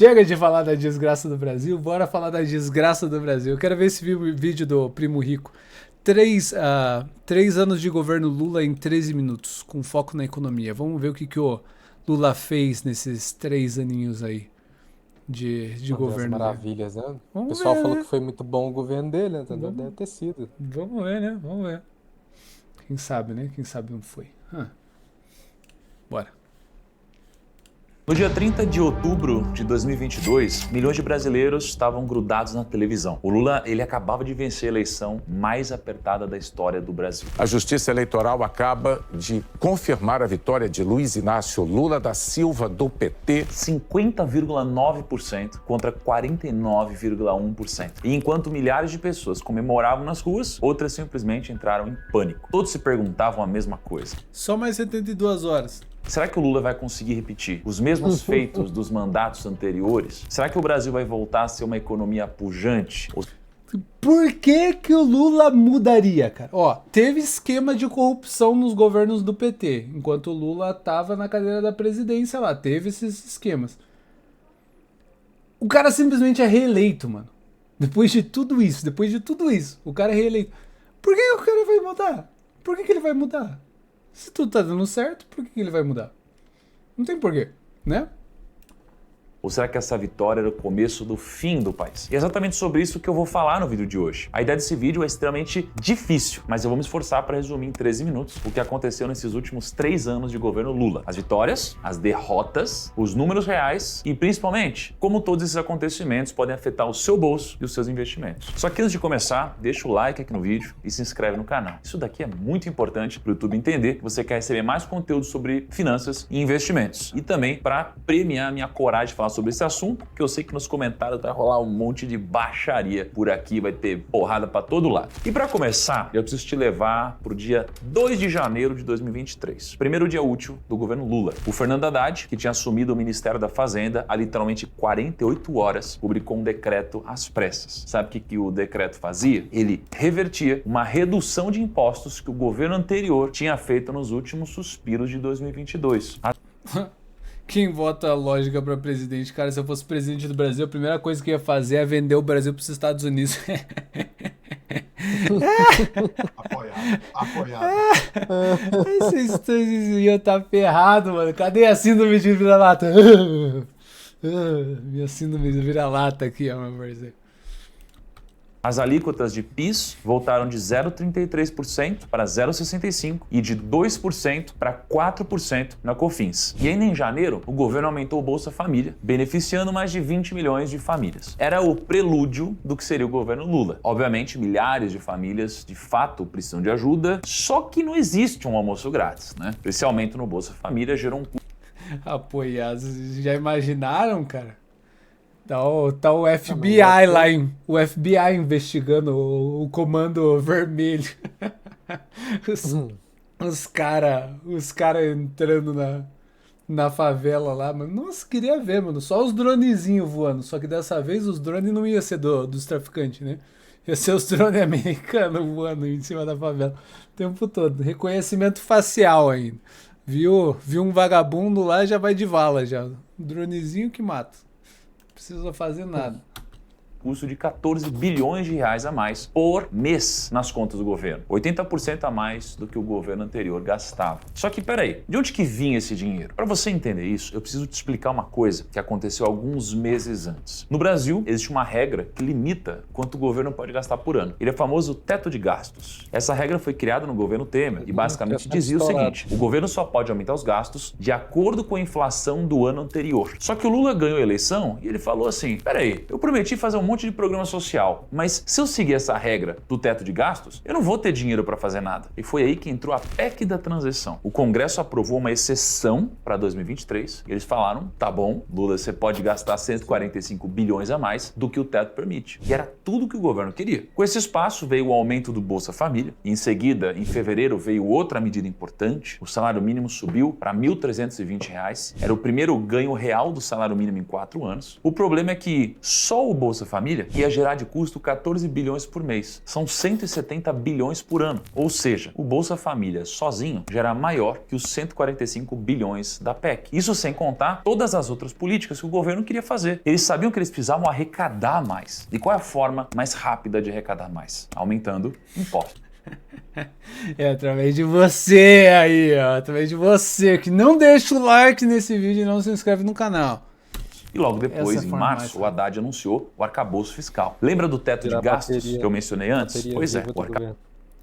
Chega de falar da desgraça do Brasil, bora falar da desgraça do Brasil. Eu quero ver esse vídeo do Primo Rico. 3 anos de governo Lula em 13 minutos, com foco na economia. Vamos ver o que o Lula fez nesses 3 aninhos aí de governo. Maravilhas, né? O Vamos pessoal ver, falou né? que foi muito bom o governo dele, né? Vamos, Deve ter sido. vamos ver, né? Vamos ver. Quem sabe, né? Quem sabe não foi. Bora. No dia 30 de outubro de 2022, milhões de brasileiros estavam grudados na televisão. O Lula, ele acabava de vencer a eleição mais apertada da história do Brasil. A Justiça Eleitoral acaba de confirmar a vitória de Luiz Inácio Lula da Silva, do PT. 50,9% contra 49,1%. E enquanto milhares de pessoas comemoravam nas ruas, outras simplesmente entraram em pânico. Todos se perguntavam a mesma coisa. Só mais 72 horas. Será que o Lula vai conseguir repetir os mesmos feitos dos mandatos anteriores? Será que o Brasil vai voltar a ser uma economia pujante? Por que o Lula mudaria, cara? Ó, teve esquema de corrupção nos governos do PT, enquanto o Lula tava na cadeira da presidência lá, teve esses esquemas. O cara simplesmente é reeleito, mano. Depois de tudo isso, o cara é reeleito. Por que o cara vai mudar? Por que ele vai mudar? Se tudo tá dando certo, por que ele vai mudar? Não tem porquê, né? Ou será que essa vitória era o começo do fim do país? E é exatamente sobre isso que eu vou falar no vídeo de hoje. A ideia desse vídeo é extremamente difícil, mas eu vou me esforçar para resumir em 13 minutos o que aconteceu nesses últimos 3 anos de governo Lula. As vitórias, as derrotas, os números reais e, principalmente, como todos esses acontecimentos podem afetar o seu bolso e os seus investimentos. Só que antes de começar, deixa o like aqui no vídeo e se inscreve no canal. Isso daqui é muito importante para o YouTube entender que você quer receber mais conteúdo sobre finanças e investimentos. E também para premiar a minha coragem de falar sobre esse assunto, que eu sei que nos comentários vai rolar um monte de baixaria por aqui, vai ter porrada para todo lado. E para começar, eu preciso te levar pro dia 2 de janeiro de 2023, primeiro dia útil do governo Lula. O Fernando Haddad, que tinha assumido o Ministério da Fazenda há literalmente 48 horas, publicou um decreto às pressas. Sabe o que o decreto fazia? Ele revertia uma redução de impostos que o governo anterior tinha feito nos últimos suspiros de 2022. Quem vota lógica pra presidente? Cara, se eu fosse presidente do Brasil, a primeira coisa que eu ia fazer é vender o Brasil pros Estados Unidos. Apoiado. Vocês iam estar ferrados, mano. Cadê a síndrome de vira-lata? Minha síndrome de vira-lata aqui, ó, meu parceiro. As alíquotas de PIS voltaram de 0,33% para 0,65% e de 2% para 4% na COFINS. E ainda em janeiro, o governo aumentou o Bolsa Família, beneficiando mais de 20 milhões de famílias. Era o prelúdio do que seria o governo Lula. Obviamente, milhares de famílias de fato precisam de ajuda, só que não existe um almoço grátis, né? Esse aumento no Bolsa Família gerou um custo. Apoiados, já imaginaram, cara? Tá o FBI lá, o FBI investigando o Comando Vermelho. Os cara entrando na favela lá, mano. Nossa, queria ver, mano. Só os dronezinhos voando. Só que dessa vez os drones não iam ser dos traficantes, né? Ia ser os drones americanos voando em cima da favela o tempo todo. Reconhecimento facial ainda. Viu um vagabundo lá, já vai de vala já. Dronezinho que mata. Precisa fazer nada. Custo de 14 bilhões de reais a mais por mês nas contas do governo. 80% a mais do que o governo anterior gastava. Só que, peraí, de onde que vinha esse dinheiro? Para você entender isso, eu preciso te explicar uma coisa que aconteceu alguns meses antes. No Brasil, existe uma regra que limita quanto o governo pode gastar por ano. Ele é o famoso teto de gastos. Essa regra foi criada no governo Temer e basicamente dizia o seguinte: o governo só pode aumentar os gastos de acordo com a inflação do ano anterior. Só que o Lula ganhou a eleição e ele falou assim: peraí, eu prometi fazer um monte de programa social, mas se eu seguir essa regra do teto de gastos, eu não vou ter dinheiro para fazer nada. E foi aí que entrou a PEC da transição. O Congresso aprovou uma exceção para 2023 e eles falaram: tá bom, Lula, você pode gastar 145 bilhões a mais do que o teto permite. E era tudo que o governo queria. Com esse espaço veio o aumento do Bolsa Família e em seguida, em fevereiro, veio outra medida importante. O salário mínimo subiu para R$ 1.320. Era o primeiro ganho real do salário mínimo em 4 anos. O problema é que só o Bolsa Família Família ia gerar de custo 14 bilhões por mês. São 170 bilhões por ano. Ou seja, o Bolsa Família sozinho já era maior que os 145 bilhões da PEC. Isso sem contar todas as outras políticas que o governo queria fazer. Eles sabiam que eles precisavam arrecadar mais. E qual é a forma mais rápida de arrecadar mais? Aumentando impostos. É através de você aí, ó. Através de você, que não deixa o like nesse vídeo e não se inscreve no canal. E logo depois, Essa em forma março, o mais Haddad anunciou o arcabouço fiscal. Lembra do teto de Virar gastos bateria- que eu mencionei antes? bateria Pois é, viva o do arcabouço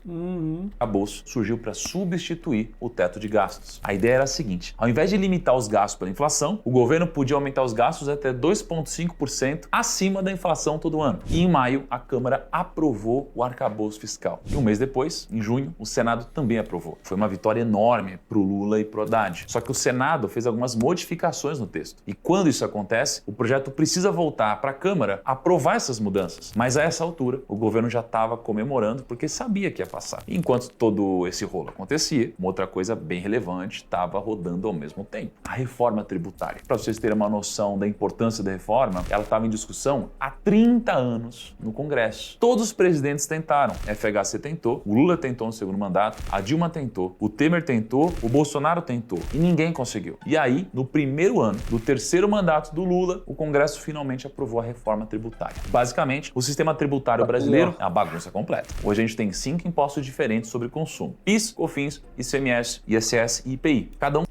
governo. surgiu para substituir o teto de gastos. A ideia era a seguinte: ao invés de limitar os gastos pela inflação, o governo podia aumentar os gastos até 2,5% acima da inflação todo ano. E em maio, a Câmara aprovou o arcabouço fiscal. E um mês depois, em junho, o Senado também aprovou. Foi uma vitória enorme para o Lula e para o Haddad. Só que o Senado fez algumas modificações no texto. E quando isso acontece, o projeto precisa voltar para a Câmara aprovar essas mudanças. Mas a essa altura, o governo já estava comemorando porque sabia que ia passar. E enquanto todo esse rolo acontecia, uma outra coisa bem relevante estava rodando ao mesmo tempo: a reforma tributária. Para vocês terem uma noção da importância da reforma, ela estava em discussão há 30 anos no Congresso. Todos os presidentes tentaram. A FHC tentou, o Lula tentou no segundo mandato, a Dilma tentou, o Temer tentou, o Bolsonaro tentou e ninguém conseguiu. E aí, no primeiro ano do terceiro mandato do Lula, o Congresso finalmente aprovou a reforma tributária. Basicamente, o sistema tributário brasileiro é uma bagunça completa. Hoje a gente tem 5 impostos diferentes sobre consumo: PIS, COFINS, ICMS, ISS e IPI. Cada um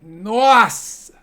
Nossa!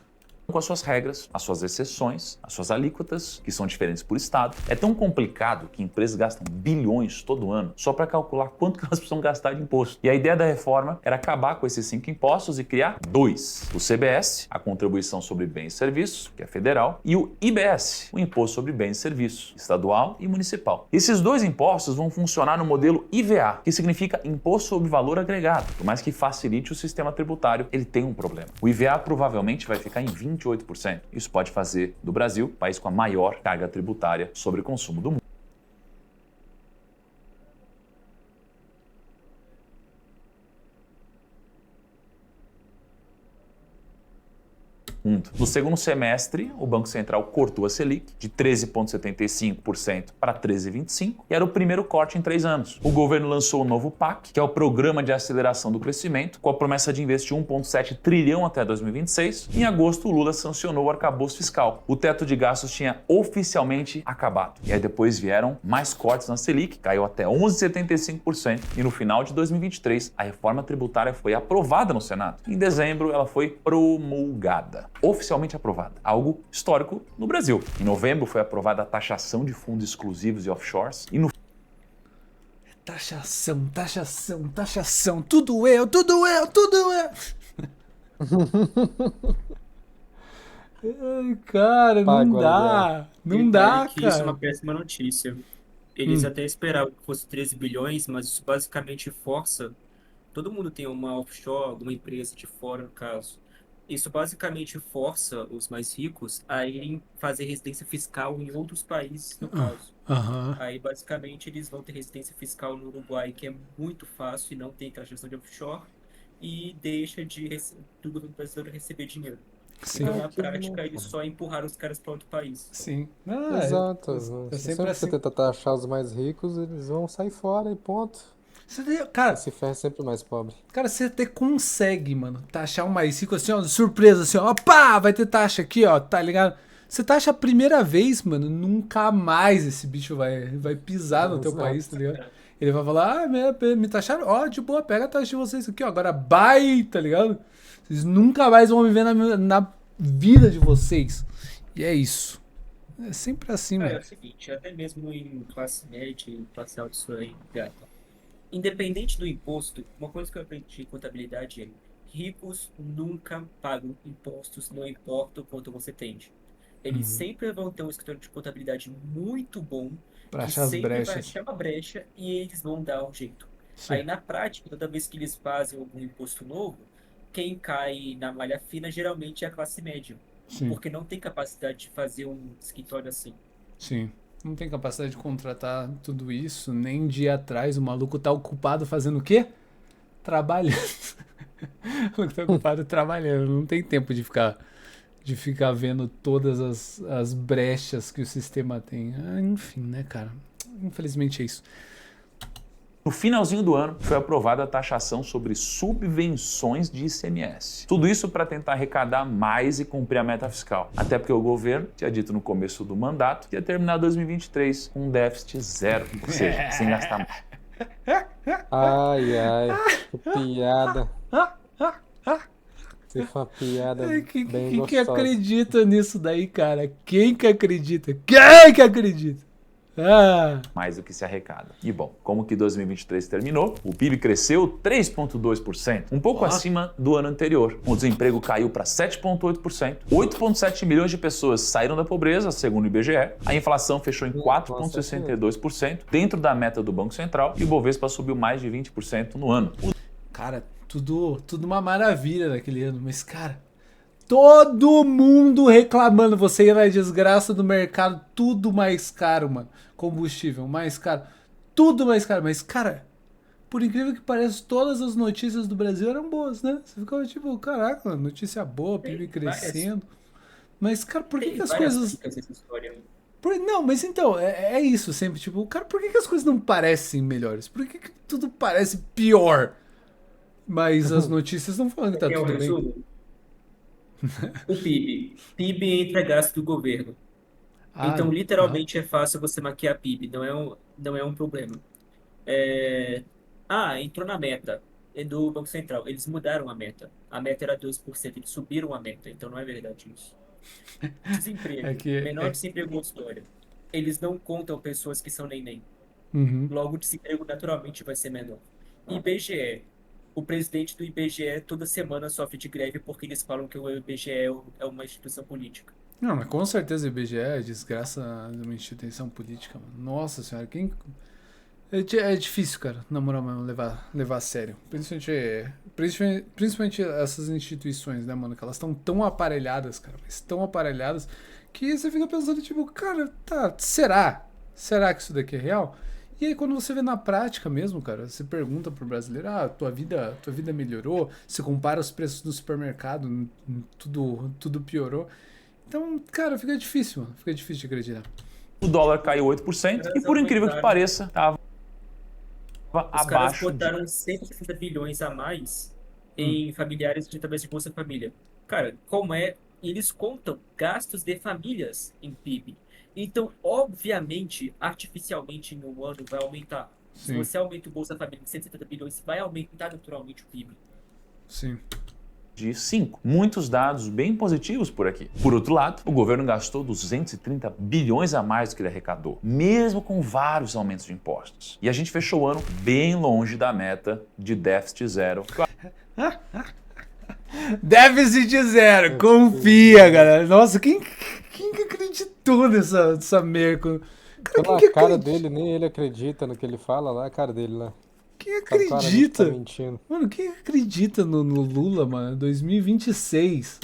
com as suas regras, as suas exceções, as suas alíquotas, que são diferentes por estado. É tão complicado que empresas gastam bilhões todo ano só para calcular quanto que elas precisam gastar de imposto. E a ideia da reforma era acabar com esses 5 impostos e criar 2. O CBS, a Contribuição sobre Bens e Serviços, que é federal, e o IBS, o Imposto sobre Bens e Serviços, estadual e municipal. Esses 2 impostos vão funcionar no modelo IVA, que significa Imposto sobre Valor Agregado. Por mais que facilite o sistema tributário, ele tem um problema. O IVA provavelmente vai ficar em 28%. Isso pode fazer do Brasil o país com a maior carga tributária sobre o consumo do mundo. No segundo semestre, o Banco Central cortou a Selic de 13,75% para 13,25% e era o primeiro corte em 3 anos. O governo lançou o novo PAC, que é o Programa de Aceleração do Crescimento, com a promessa de investir 1,7 trilhão até 2026. Em agosto, o Lula sancionou o arcabouço fiscal. O teto de gastos tinha oficialmente acabado. E aí depois vieram mais cortes na Selic, caiu até 11,75% e no final de 2023, a reforma tributária foi aprovada no Senado. Em dezembro, ela foi promulgada. Oficialmente aprovada, algo histórico no Brasil. Em novembro foi aprovada a taxação de fundos exclusivos e offshores e no Taxação, taxação, taxação. Tudo eu, tudo eu, tudo eu. Ai, cara, não Pago dá. Não Detalhe dá, que isso é uma cara. péssima notícia. Eles até esperavam que fosse 13 bilhões, mas isso basicamente força. Todo mundo tem uma offshore, alguma empresa de fora, no caso. Isso basicamente força os mais ricos a irem fazer residência fiscal em outros países, no caso. Aham. Aí, basicamente, eles vão ter residência fiscal no Uruguai, que é muito fácil e não tem taxação de offshore, e deixa do governo brasileiro receber dinheiro. Sim, Então, na que prática, louco. eles só empurraram os caras para outro país. sim. Ah, Exato. é Se sempre sempre assim. você tenta taxar os mais ricos, eles vão sair fora e ponto. Cara, Se ferra sempre o mais pobre. Cara, você até consegue, mano, taxar um mais rico assim, ó, de surpresa, assim, ó, pá, vai ter taxa aqui, ó, tá ligado? Você taxa a primeira vez, mano, nunca mais esse bicho vai pisar no teu Exato. país, tá ligado? Ele vai falar, me taxaram, ó, de boa, pega a taxa de vocês aqui, ó, agora bye, tá ligado? Vocês nunca mais vão me ver na vida de vocês. E é isso. É sempre assim, É mano. o seguinte, até mesmo em classe média e classe alta, isso aí, gata. Independente do imposto, uma coisa que eu aprendi em contabilidade é: ricos nunca pagam impostos, não importa o quanto você tem. Eles sempre vão ter um escritório de contabilidade muito bom, Pra que achar as sempre vai brechas. achar uma brecha e eles vão dar um jeito. Sim. Aí, na prática, toda vez que eles fazem algum imposto novo, quem cai na malha fina geralmente é a classe média, Sim, porque não tem capacidade de fazer um escritório assim. sim. Não tem capacidade de contratar tudo isso, nem de ir atrás. O maluco tá ocupado fazendo o quê? Trabalhando. O maluco tá ocupado trabalhando. Não tem tempo de ficar de ficar vendo todas as brechas que o sistema tem. Enfim, né, cara? Infelizmente é isso. No finalzinho do ano, foi aprovada a taxação sobre subvenções de ICMS. Tudo isso para tentar arrecadar mais e cumprir a meta fiscal. Até porque o governo tinha dito no começo do mandato que ia terminar 2023 com um déficit zero, ou seja, sem gastar mais. Ai, ai, que piada. Isso foi uma piada bem Quem que gostosa. acredita nisso daí, cara? Quem que acredita? Quem que acredita? Mais do que se arrecada. E bom, como que 2023 terminou? O PIB cresceu 3,2%, um pouco acima do ano anterior. O desemprego caiu para 7,8%. 8,7 milhões de pessoas saíram da pobreza, segundo o IBGE. A inflação fechou em 4,62%, dentro da meta do Banco Central, e o Bovespa subiu mais de 20% no ano. Cara, tudo uma maravilha naquele ano, mas, cara, todo mundo reclamando. Você ia na desgraça do mercado, tudo mais caro, mano. Combustível mais caro, tudo mais caro. Mas, cara, por incrível que pareça, todas as notícias do Brasil eram boas, né? Você ficava tipo, caraca, notícia boa, PIB crescendo. Mas, cara, por que as coisas... Não, mas então, é isso sempre, tipo, cara, por que as coisas não parecem melhores? Por que tudo parece pior? Mas as notícias estão falando que tá tudo bem. O PIB. PIB entra gasto do governo. Então, literalmente, é fácil você maquiar PIB. Não é um problema. Entrou na meta do Banco Central. Eles mudaram a meta. A meta era 12%. Eles subiram a meta. Então, não é verdade isso. Desemprego. Menor desemprego na história. Eles não contam pessoas que são neném. Logo, o desemprego naturalmente vai ser menor. IBGE. O presidente do IBGE toda semana sofre de greve porque eles falam que o IBGE é uma instituição política. Não, mas com certeza o IBGE é desgraça de uma instituição política, mano. Nossa senhora, quem... É difícil, cara, na moral mesmo, levar a sério. Principalmente essas instituições, né, mano, que elas estão tão aparelhadas, cara, mas tão aparelhadas, que você fica pensando, tipo, cara, tá, será? Será que isso daqui é real? E aí quando você vê na prática mesmo, cara, você pergunta pro brasileiro, tua vida melhorou, você compara os preços do supermercado, tudo piorou. Então, cara, fica difícil, mano, fica difícil de acreditar. O dólar caiu 8% e, por incrível que pareça, estava abaixo. Os caras botaram 160 bilhões a mais em familiares de através de Bolsa Família. Cara, eles contam gastos de famílias em PIB. Então, obviamente, artificialmente, em um ano vai aumentar. Sim. Se você aumenta o Bolsa Família de 170 bilhões, vai aumentar naturalmente o PIB. Sim. De 5. Muitos dados bem positivos por aqui. Por outro lado, o governo gastou 230 bilhões a mais do que ele arrecadou, mesmo com vários aumentos de impostos. E a gente fechou o ano bem longe da meta de déficit zero. Déficit zero, confia, galera. Nossa, quem que acreditou nessa merda? Pela cara dele, nem ele acredita no que ele fala lá, a cara dele lá. Quem acredita? Tá mentindo. Mano, quem acredita no Lula, mano? 2026.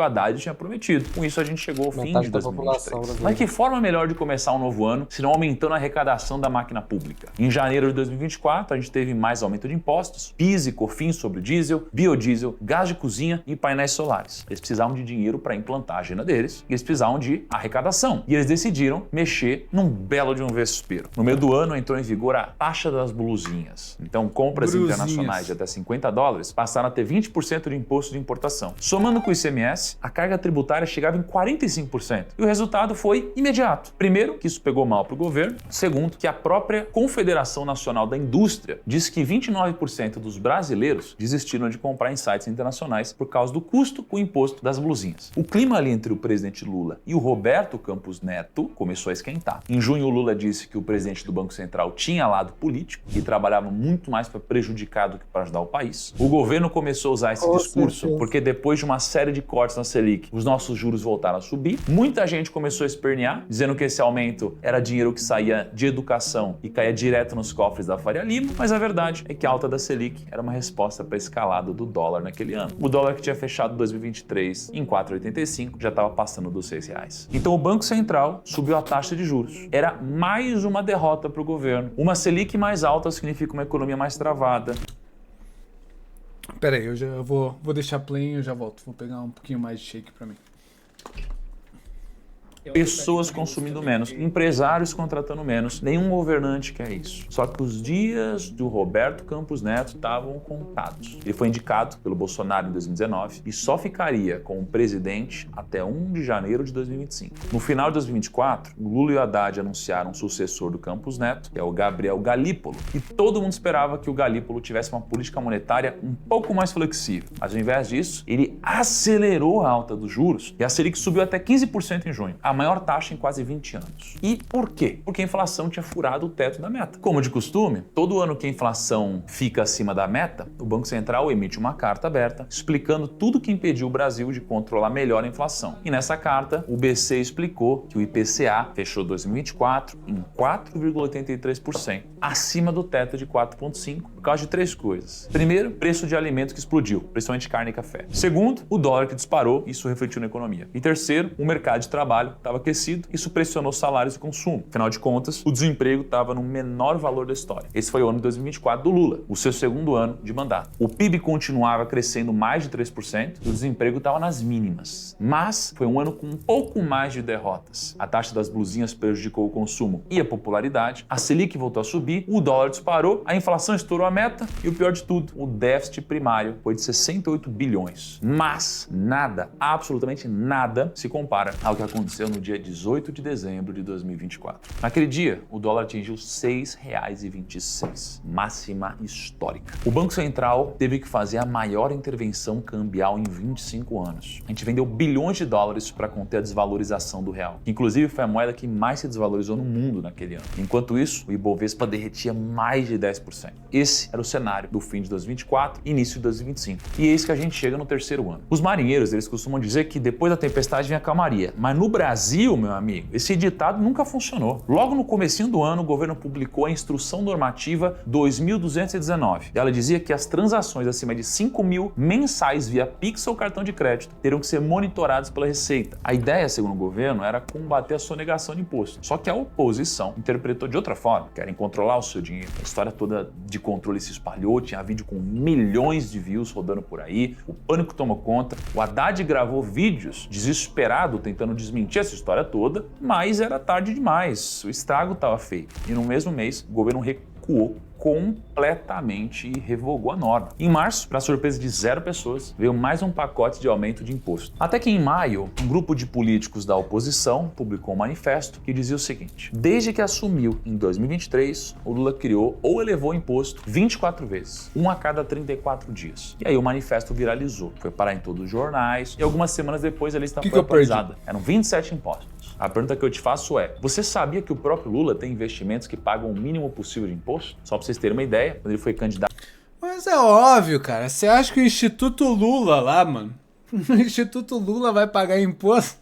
O Haddad tinha prometido. Com isso, a gente chegou ao fim de 2023. Mas que forma melhor de começar um novo ano, se não aumentando a arrecadação da máquina pública? Em janeiro de 2024, a gente teve mais aumento de impostos, PIS e COFINS sobre diesel, biodiesel, gás de cozinha e painéis solares. Eles precisavam de dinheiro para implantar a agenda deles e eles precisavam de arrecadação. E eles decidiram mexer num belo de um vespeiro. No meio do ano, entrou em vigor a taxa das blusinhas. Então, compras internacionais de até $50 passaram a ter 20% de imposto de importação. Somando com o ICMS, a carga tributária chegava em 45%. E o resultado foi imediato. Primeiro, que isso pegou mal para o governo. Segundo, que a própria Confederação Nacional da Indústria disse que 29% dos brasileiros desistiram de comprar em sites internacionais por causa do custo com o imposto das blusinhas. O clima ali entre o presidente Lula e o Roberto Campos Neto começou a esquentar. Em junho, o Lula disse que o presidente do Banco Central tinha lado político e trabalhava muito mais para prejudicar do que para ajudar o país. O governo começou a usar esse discurso porque depois de uma série de cortes na Selic, os nossos juros voltaram a subir. Muita gente começou a espernear, dizendo que esse aumento era dinheiro que saía de educação e caía direto nos cofres da Faria Lima, mas a verdade é que a alta da Selic era uma resposta para a escalada do dólar naquele ano. O dólar que tinha fechado 2023 em 4,85 já estava passando dos R$6. Então o Banco Central subiu a taxa de juros. Era mais uma derrota para o governo. Uma Selic mais alta significa uma economia mais travada. Pera aí, eu vou deixar play e eu já volto. Vou pegar um pouquinho mais de shake pra mim. pessoas consumindo menos, empresários contratando menos, nenhum governante quer isso. Só que os dias do Roberto Campos Neto estavam contados. Ele foi indicado pelo Bolsonaro em 2019 e só ficaria como presidente até 1 de janeiro de 2025. No final de 2024, o Lula e o Haddad anunciaram um sucessor do Campos Neto, que é o Gabriel Galípolo, e todo mundo esperava que o Galípolo tivesse uma política monetária um pouco mais flexível. Mas ao invés disso, ele acelerou a alta dos juros e a Selic subiu até 15% em junho, a maior taxa em quase 20 anos. E por quê? Porque a inflação tinha furado o teto da meta. Como de costume, todo ano que a inflação fica acima da meta, o Banco Central emite uma carta aberta explicando tudo que impediu o Brasil de controlar melhor a inflação. E nessa carta, o BC explicou que o IPCA fechou 2024 em 4,83%, acima do teto de 4,5%, por causa de 3 coisas. Primeiro, preço de alimento que explodiu, principalmente carne e café. Segundo, o dólar que disparou, isso refletiu na economia. E terceiro, o mercado de trabalho estava aquecido, isso pressionou salários e consumo. Afinal de contas, o desemprego estava no menor valor da história. Esse foi o ano de 2024 do Lula, o seu segundo ano de mandato. O PIB continuava crescendo mais de 3% e o desemprego estava nas mínimas. Mas foi um ano com um pouco mais de derrotas. A taxa das blusinhas prejudicou o consumo e a popularidade, a Selic voltou a subir, o dólar disparou, a inflação estourou a meta e o pior de tudo, o déficit primário foi de 68 bilhões. Mas nada, absolutamente nada, se compara ao que aconteceu no dia 18 de dezembro de 2024. Naquele dia, o dólar atingiu R$ 6,26, máxima histórica. O Banco Central teve que fazer a maior intervenção cambial em 25 anos. A gente vendeu bilhões de dólares para conter a desvalorização do real, que inclusive foi a moeda que mais se desvalorizou no mundo naquele ano. Enquanto isso, o Ibovespa derretia mais de 10%. Esse era o cenário do fim de 2024 e início de 2025. E é isso que a gente chega no terceiro ano. Os marinheiros, eles costumam dizer que depois da tempestade vem a calmaria. Mas no Brasil, meu amigo, esse ditado nunca funcionou. Logo no comecinho do ano, o governo publicou a Instrução Normativa 2219. E ela dizia que as transações acima de 5 mil mensais via Pix ou cartão de crédito teriam que ser monitoradas pela Receita. A ideia, segundo o governo, era combater a sonegação de imposto. Só que a oposição interpretou de outra forma. Querem controlar o seu dinheiro. A história toda de controle se espalhou, tinha vídeo com milhões de views rodando por aí, o pânico tomou conta, o Haddad gravou vídeos desesperado tentando desmentir essa história toda, mas era tarde demais, o estrago estava feito. E no mesmo mês, o governo recuou completamente e revogou a norma. Em março, para surpresa de 0 pessoas, veio mais um pacote de aumento de imposto. Até que em maio, um grupo de políticos da oposição publicou um manifesto que dizia o seguinte: desde que assumiu em 2023, o Lula criou ou elevou o imposto 24 vezes, um a cada 34 dias. E aí o manifesto viralizou, foi parar em todos os jornais e algumas semanas depois a lista foi atualizada. Eram 27 impostos. A pergunta que eu te faço é: você sabia que o próprio Lula tem investimentos que pagam o mínimo possível de imposto? Só para vocês terem uma ideia, quando ele foi candidato. Mas é óbvio, cara. Você acha que o Instituto Lula lá, mano, o Instituto Lula vai pagar imposto?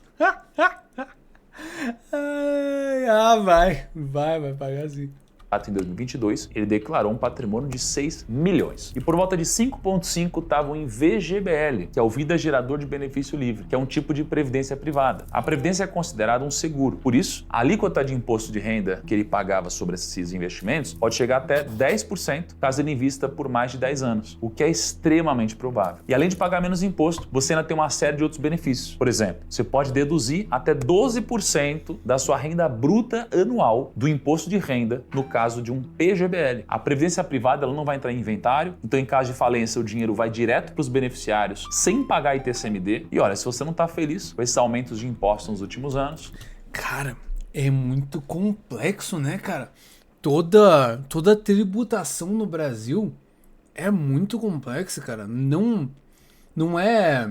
Vai pagar sim. Em 2022, ele declarou um patrimônio de 6 milhões. E por volta de 5,5 estavam em VGBL, que é o Vida Gerador de Benefício Livre, que é um tipo de previdência privada. A previdência é considerada um seguro. Por isso, a alíquota de imposto de renda que ele pagava sobre esses investimentos pode chegar até 10% caso ele invista por mais de 10 anos, o que é extremamente provável. E além de pagar menos imposto, você ainda tem uma série de outros benefícios. Por exemplo, você pode deduzir até 12% da sua renda bruta anual do imposto de renda, no caso de um PGBL. A previdência privada ela não vai entrar em inventário, então em caso de falência o dinheiro vai direto para os beneficiários sem pagar ITCMD. E olha, se você não está feliz com esses aumentos de impostos nos últimos anos... Cara, é muito complexo, né, cara? Toda tributação no Brasil é muito complexa, cara. Não é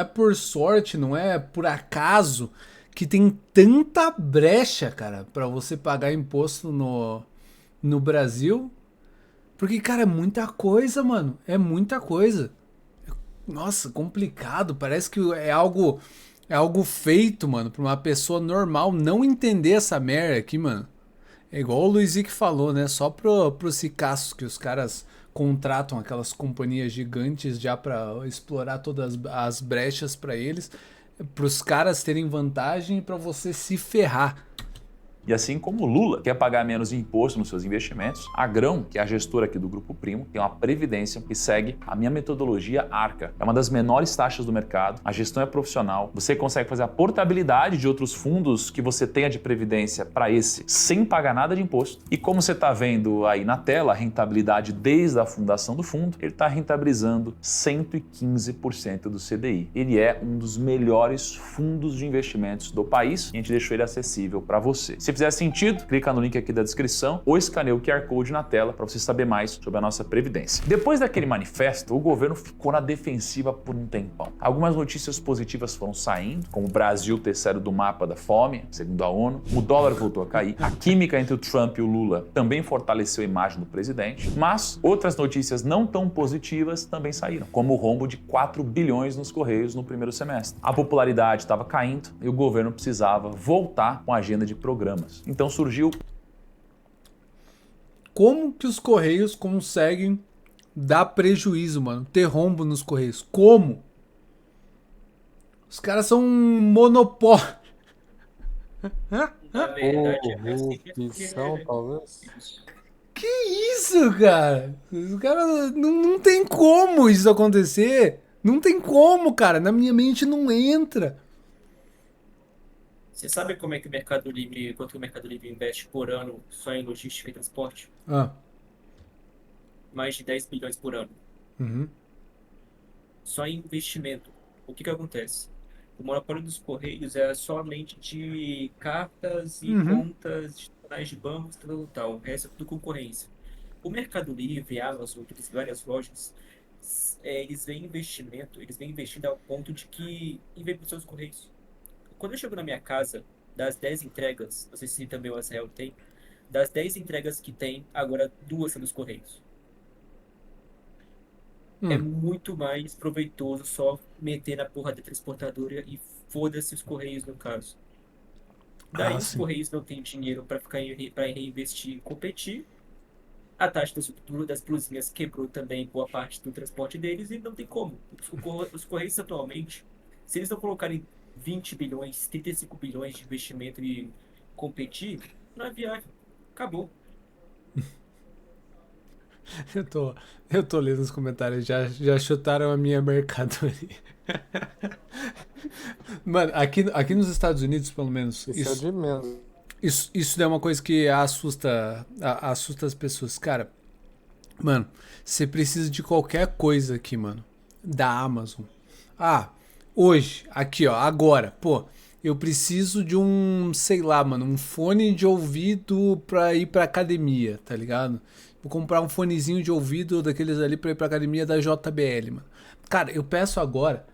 por sorte, não é por acaso que tem tanta brecha, cara, pra você pagar imposto no Brasil. Porque, cara, é muita coisa, mano. É muita coisa. Nossa, complicado. Parece que é algo feito, mano, pra uma pessoa normal não entender essa merda aqui, mano. É igual o Luizique falou, né? Só pros ricaços que os caras contratam aquelas companhias gigantes já pra explorar todas as brechas pra eles. Para os caras terem vantagem e para você se ferrar. E assim como o Lula quer pagar menos imposto nos seus investimentos, a Grão, que é a gestora aqui do Grupo Primo, tem uma previdência que segue a minha metodologia Arca. É uma das menores taxas do mercado, a gestão é profissional, você consegue fazer a portabilidade de outros fundos que você tenha de previdência para esse sem pagar nada de imposto. E como você está vendo aí na tela, a rentabilidade desde a fundação do fundo, ele está rentabilizando 115% do CDI. Ele é um dos melhores fundos de investimentos do país e a gente deixou ele acessível para você. Se fizer sentido, clica no link aqui da descrição ou escaneia o QR Code na tela para você saber mais sobre a nossa previdência. Depois daquele manifesto, o governo ficou na defensiva por um tempão. Algumas notícias positivas foram saindo, como o Brasil ter saído do mapa da fome, segundo a ONU, o dólar voltou a cair, a química entre o Trump e o Lula também fortaleceu a imagem do presidente, mas outras notícias não tão positivas também saíram, como o rombo de 4 bilhões nos Correios no primeiro semestre. A popularidade estava caindo e o governo precisava voltar com a agenda de programas. Então surgiu... Como que os Correios conseguem dar prejuízo, mano? Ter rombo nos Correios? Como? Os caras são um monopólio. Na verdade, é assim Corrupção, talvez. Que isso, cara? Os caras... Não tem como isso acontecer. Não tem como, cara. Na minha mente não entra. Você sabe como é que o Mercado Livre, quanto que o Mercado Livre investe por ano só em logística e transporte? Ah. Mais de 10 bilhões por ano. Uhum. Só em investimento. O que que acontece? O monopólio dos Correios é somente de cartas e contas de canais de bancos, tal. O resto é tudo concorrência. O Mercado Livre, a Amazon, outras várias lojas, eles vêm investindo ao ponto de que investem nos seus Correios. Quando eu chego na minha casa, das 10 entregas, não sei se também o Israel tem, das 10 entregas que tem, agora 2 são dos Correios. É muito mais proveitoso só meter na porra da transportadora e foda-se os Correios no caso. Daí os sim. Correios não têm dinheiro para para reinvestir e competir. A taxa das blusinhas quebrou também boa parte do transporte deles e não tem como. Os Correios atualmente, se eles não colocarem 20 bilhões, 35 bilhões de investimento e competir, não é viável. Acabou. Eu tô lendo os comentários, já chutaram a minha mercadoria. Mano, aqui nos Estados Unidos, pelo menos, Isso é de menos. isso é uma coisa que assusta as pessoas. Cara, mano, você precisa de qualquer coisa aqui, mano, da Amazon. Hoje, aqui, ó, agora, pô, eu preciso de sei lá, mano, um fone de ouvido pra ir pra academia, tá ligado? Vou comprar um fonezinho de ouvido daqueles ali pra ir pra academia da JBL, mano. Cara, eu peço agora,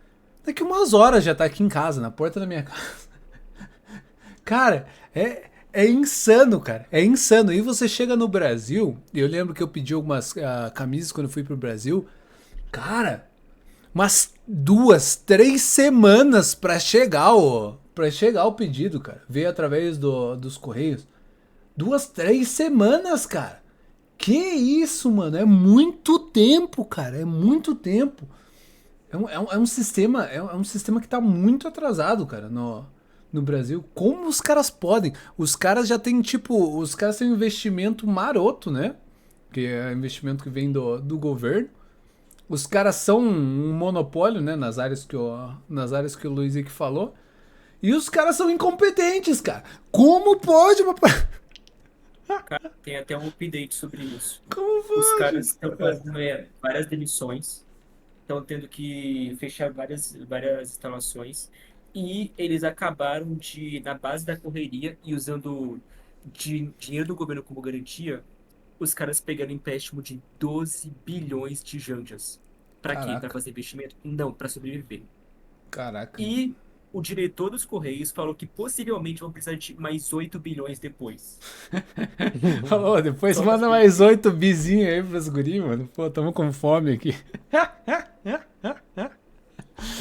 daqui umas horas já tá aqui em casa, na porta da minha casa. Cara, é insano, cara. É insano. E você chega no Brasil, eu lembro que eu pedi algumas camisas quando eu fui pro Brasil. Cara, umas 2, 3 semanas pra chegar o pedido, cara. Veio através dos Correios. 2, 3 semanas, cara. Que isso, mano? É muito tempo, cara. É muito tempo. É um sistema que tá muito atrasado, cara, no Brasil. Como os caras podem? Os caras já têm, os caras têm um investimento maroto, né? Que é investimento que vem do governo. Os caras são um monopólio, né? Nas áreas que o Luiz aqui falou. E os caras são incompetentes, cara. Como pode uma... Cara, tem até um update sobre isso. Como pode? Os caras estão fazendo várias demissões, estão tendo que fechar várias instalações e eles acabaram na base da correria e usando dinheiro do governo como garantia, os caras pegaram empréstimo de 12 bilhões de janjas. Pra quê? Caraca. Pra fazer investimento? Não, pra sobreviver. Caraca. E o diretor dos Correios falou que possivelmente vão precisar de mais 8 bilhões depois. Falou, depois Só manda assim. mais 8 bizinhos aí pros guri, mano. Pô, tamo com fome aqui.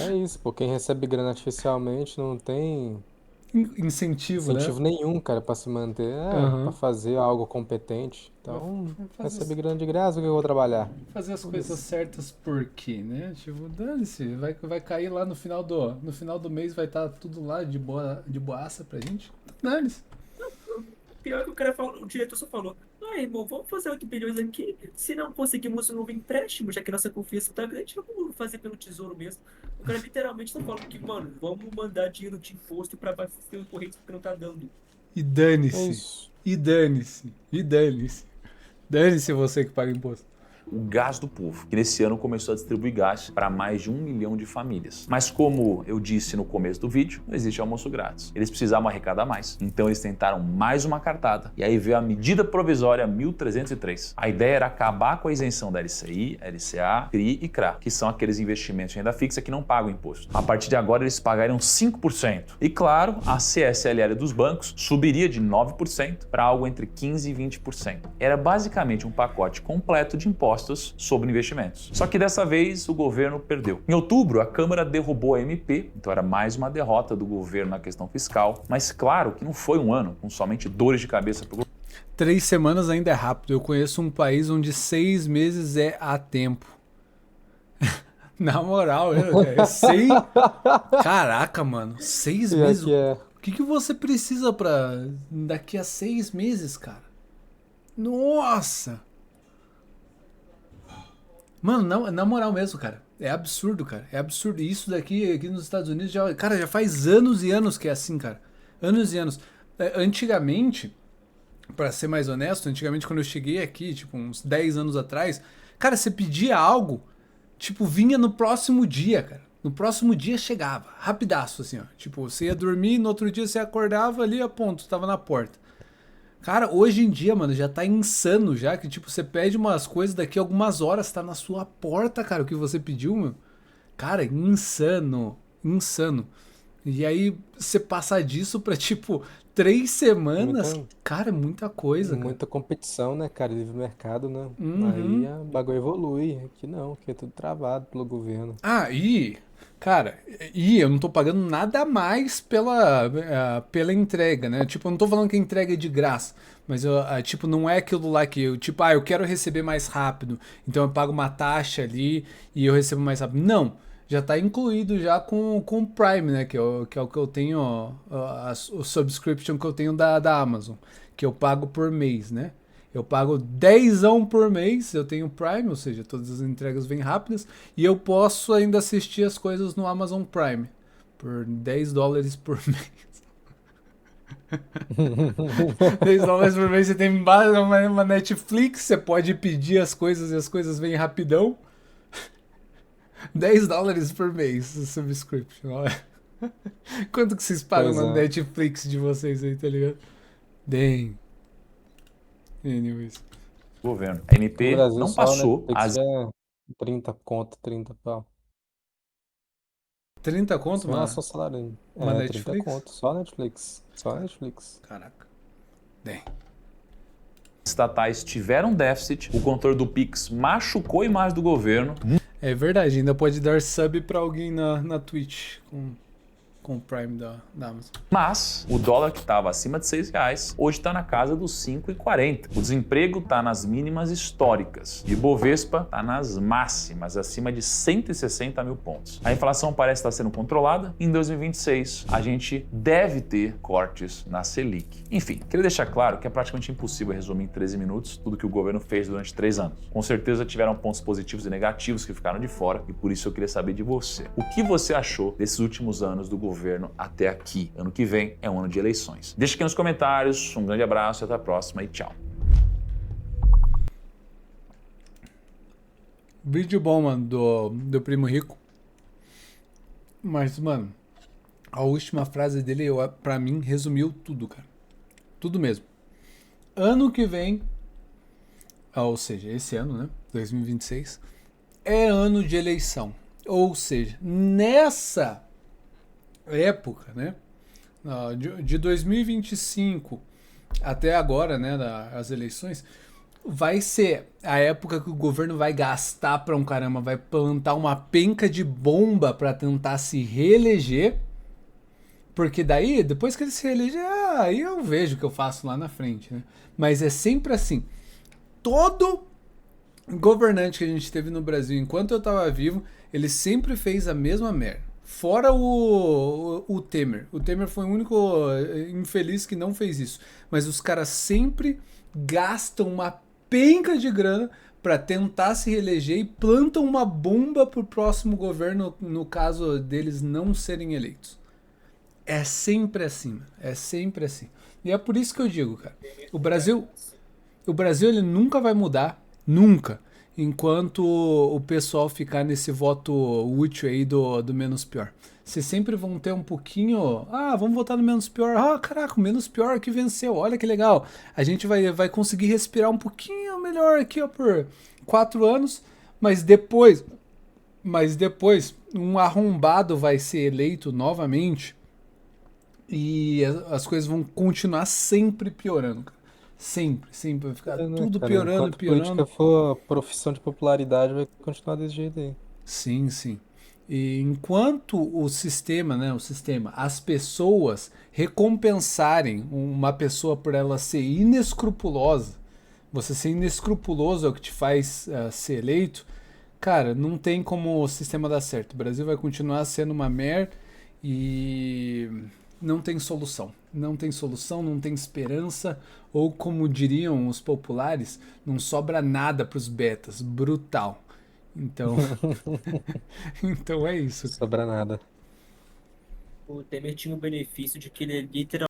É isso, pô. Quem recebe grana artificialmente não tem Incentivo, incentivo né? nenhum, cara, pra se manter, Aham. pra fazer algo competente. Então, fazer recebe grana de graça, o que eu vou trabalhar? Fazer as coisas certas por quê, né? Tipo, dane-se, vai cair lá no final do mês, vai estar tudo lá de boaça pra gente. Dane-se. Pior que o cara falou, o diretor só falou, irmão, vamos fazer 8 bilhões aqui. Se não conseguimos um novo empréstimo, já que nossa confiança tá grande, vamos fazer pelo tesouro mesmo. O cara literalmente tá falando que, mano, vamos mandar dinheiro de imposto pra abastecer os correios porque não tá dando. E É dane-se. isso. E dane-se. E dane-se. Dane-se você que paga imposto. O gás do povo, que nesse ano começou a distribuir gás para mais de 1 milhão de famílias. Mas como eu disse no começo do vídeo, não existe almoço grátis. Eles precisavam arrecadar mais. Então eles tentaram mais uma cartada. E aí veio a medida provisória 1303. A ideia era acabar com a isenção da LCI, LCA, CRI e CRA, que são aqueles investimentos de renda fixa que não pagam imposto. A partir de agora eles pagariam 5%. E claro, a CSLL dos bancos subiria de 9% para algo entre 15% e 20%. Era basicamente um pacote completo de impostos sobre investimentos. Só que dessa vez o governo perdeu. Em outubro, a Câmara derrubou a MP, então era mais uma derrota do governo na questão fiscal, mas claro que não foi um ano com somente dores de cabeça para o governo. 3 semanas ainda é rápido. Eu conheço um país onde 6 meses é a tempo. Na moral, Caraca, mano. 6 Pior meses. que é. O que você precisa pra daqui a 6 meses, cara? Nossa! Mano, na moral mesmo, cara. É absurdo, cara. É absurdo. E isso daqui aqui nos Estados Unidos já, cara, já faz anos e anos que é assim, cara. Anos e anos. Antigamente, pra ser mais honesto, antigamente quando eu cheguei aqui, tipo, uns 10 anos atrás, cara, você pedia algo, tipo, vinha no próximo dia, cara. No próximo dia chegava, rapidaço, assim, ó. Tipo, você ia dormir, no outro dia você acordava ali, a ponto, tava na porta. Cara, hoje em dia, mano, já tá insano já, que tipo, você pede umas coisas, daqui a algumas horas tá na sua porta, cara, o que você pediu, meu. Cara, insano, insano. E aí, você passa disso pra, tipo, 3 semanas, Muita, cara, é muita coisa, cara. muita competição, né, cara? Livre mercado, né? Uhum. Aí o bagulho evolui. Aqui não, aqui é tudo travado pelo governo. Ah, cara, eu não tô pagando nada a mais pela entrega, né? Tipo, eu não tô falando que a entrega é de graça, mas tipo, não é aquilo lá que eu, tipo, eu quero receber mais rápido, então eu pago uma taxa ali e eu recebo mais rápido. Não, já tá incluído já com o Prime, né? Que é o que eu tenho, o subscription que eu tenho da Amazon, que eu pago por mês, né? Eu pago 10 por mês, eu tenho Prime, ou seja, todas as entregas vêm rápidas, e eu posso ainda assistir as coisas no Amazon Prime por $10 por mês. $10 por mês você tem uma Netflix, você pode pedir as coisas e as coisas vêm rapidão. $10 por mês, subscription. Olha. Quanto que vocês pagam Pois na é. Netflix de vocês aí, tá ligado? Bem. Anyways. Governo. A MP No Brasil não só, né? passou Tem que as ser 30 conto, 30 pau. 30 conto, Sem relação mano? ao salário. Uma É, 30 Netflix? conto. Só Netflix. Só Netflix. Caraca. Bem. estatais tiveram déficit, o controle do Pix machucou a imagem do governo. É verdade, ainda pode dar sub pra alguém na Twitch com o Prime da Amazon. Mas o dólar que estava acima de R$6, hoje está na casa dos 5,40. O desemprego está nas mínimas históricas. E o Bovespa está nas máximas, acima de 160 mil pontos. A inflação parece estar sendo controlada. Em 2026, a gente deve ter cortes na Selic. Enfim, queria deixar claro que é praticamente impossível resumir em 13 minutos tudo que o governo fez durante 3 anos. Com certeza tiveram pontos positivos e negativos que ficaram de fora, e por isso eu queria saber de você. O que você achou desses últimos anos do governo até aqui? Ano que vem é um ano de eleições. Deixa aqui nos comentários, um grande abraço, até a próxima e tchau. Vídeo bom, mano, do Primo Rico. Mas, mano, a última frase dele, pra mim, resumiu tudo, cara. Tudo mesmo. Ano que vem, ou seja, esse ano, né? 2026, é ano de eleição. Ou seja, nessa época, né? De 2025 até agora, né? As eleições, vai ser a época que o governo vai gastar pra um caramba, vai plantar uma penca de bomba pra tentar se reeleger. Porque daí, depois que ele se reeleger, aí eu vejo o que eu faço lá na frente, né? Mas é sempre assim. Todo governante que a gente teve no Brasil, enquanto eu tava vivo, ele sempre fez a mesma merda. Fora o Temer. O Temer foi o único infeliz que não fez isso. Mas os caras sempre gastam uma penca de grana para tentar se reeleger e plantam uma bomba pro próximo governo no caso deles não serem eleitos. É sempre assim, é sempre assim. E é por isso que eu digo, cara, o Brasil ele nunca vai mudar, nunca, enquanto o pessoal ficar nesse voto útil aí do menos pior. Vocês sempre vão ter um pouquinho, vamos votar no menos pior, caraca, o menos pior que venceu, olha que legal. A gente vai conseguir respirar um pouquinho melhor aqui, ó, por 4 anos, mas depois um arrombado vai ser eleito novamente e as coisas vão continuar sempre piorando, cara. Sempre vai ficar tudo Cara, piorando, enquanto piorando. política for profissão de popularidade, vai continuar desse jeito aí. Sim, sim. E enquanto o sistema, as pessoas recompensarem uma pessoa por ela ser inescrupulosa, você ser inescrupuloso é o que te faz ser eleito, cara, não tem como o sistema dar certo. O Brasil vai continuar sendo uma merda e não tem solução. Não tem solução, não tem esperança, ou como diriam os populares, não sobra nada para os betas. Brutal. Então, então é isso. Sobra nada. O Temer tinha o benefício de que ele literalmente